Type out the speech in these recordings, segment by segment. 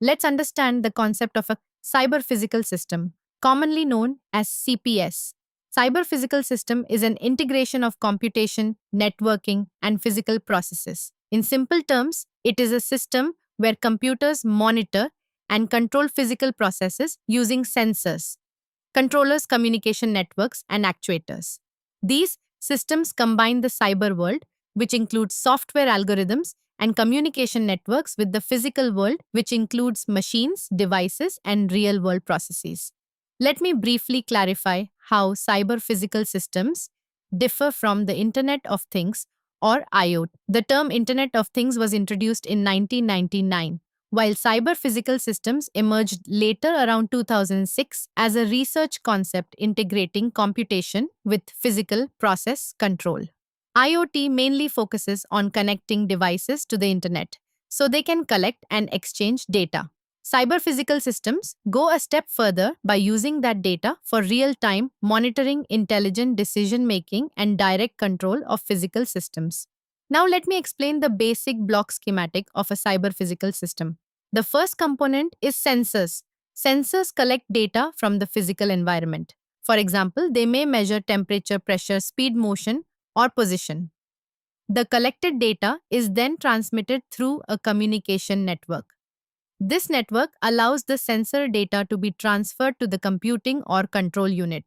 Let's understand the concept of a cyber physical system, commonly known as CPS. Cyber physical system is an integration of computation, networking, and physical processes. In simple terms, it is a system where computers monitor and control physical processes using sensors, controllers, communication networks, and actuators. These systems combine the cyber world, which includes software algorithms, and communication networks with the physical world, which includes machines, devices, and real world processes. Let me briefly clarify how cyber physical systems differ from the Internet of Things or IoT. The term Internet of Things was introduced in 1999 while cyber physical systems emerged later around 2006 as a research concept integrating computation with physical process control. IoT mainly focuses on connecting devices to the internet so they can collect and exchange data. Cyber physical systems go a step further by using that data for real time monitoring, intelligent decision making, and direct control of physical systems. Now, let me explain the basic block schematic of a cyber physical system. The first component is sensors. Sensors collect data from the physical environment. For example, they may measure temperature, pressure, speed, motion, or position. The collected data is then transmitted through a communication network. This network allows the sensor data to be transferred to the computing or control unit.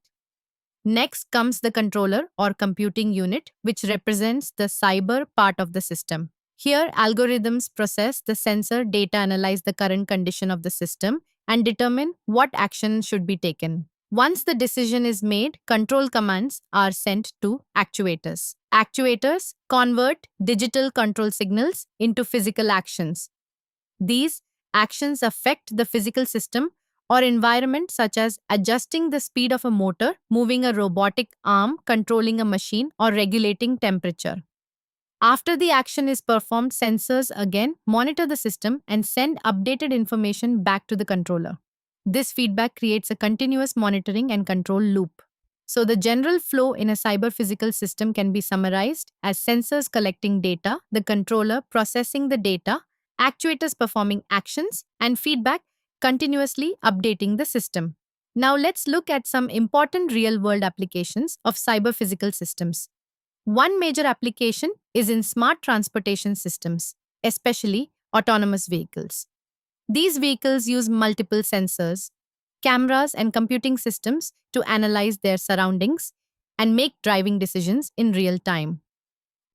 Next comes the controller or computing unit, which represents the cyber part of the system. Here, algorithms process the sensor data, analyze the current condition of the system, and determine what action should be taken. Once the decision is made, control commands are sent to actuators. Actuators convert digital control signals into physical actions. These actions affect the physical system or environment, such as adjusting the speed of a motor, moving a robotic arm, controlling a machine, or regulating temperature. After the action is performed, sensors again monitor the system and send updated information back to the controller. This feedback creates a continuous monitoring and control loop. So, the general flow in a cyber physical system can be summarized as sensors collecting data, the controller processing the data, actuators performing actions, and feedback continuously updating the system. Now, let's look at some important real world applications of cyber physical systems. One major application is in smart transportation systems, especially autonomous vehicles. These vehicles use multiple sensors, cameras, and computing systems to analyze their surroundings and make driving decisions in real time.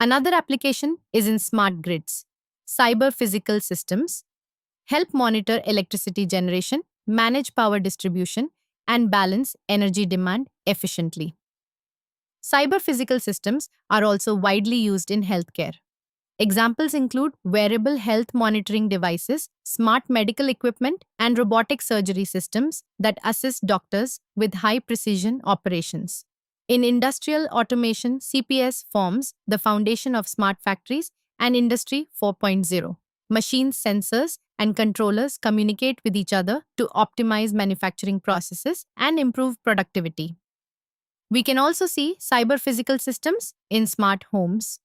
Another application is in smart grids. Cyber physical systems help monitor electricity generation, manage power distribution, and balance energy demand efficiently. Cyber physical systems are also widely used in healthcare. Examples include wearable health monitoring devices, smart medical equipment, and robotic surgery systems that assist doctors with high precision operations. In industrial automation, CPS forms the foundation of smart factories and Industry 4.0. Machines, sensors, and controllers communicate with each other to optimize manufacturing processes and improve productivity. We can also see cyber physical systems in smart homes,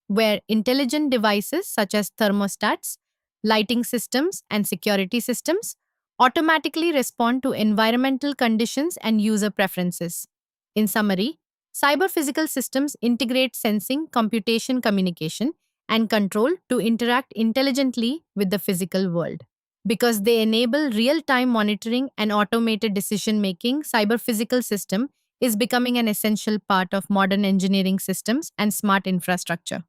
where intelligent devices such as thermostats, lighting systems, and security systems automatically respond to environmental conditions and user preferences. In summary, cyber physical systems integrate sensing, computation, communication, and control to interact intelligently with the physical world. Because they enable real time monitoring and automated decision making, cyber physical system is becoming an essential part of modern engineering systems and smart infrastructure.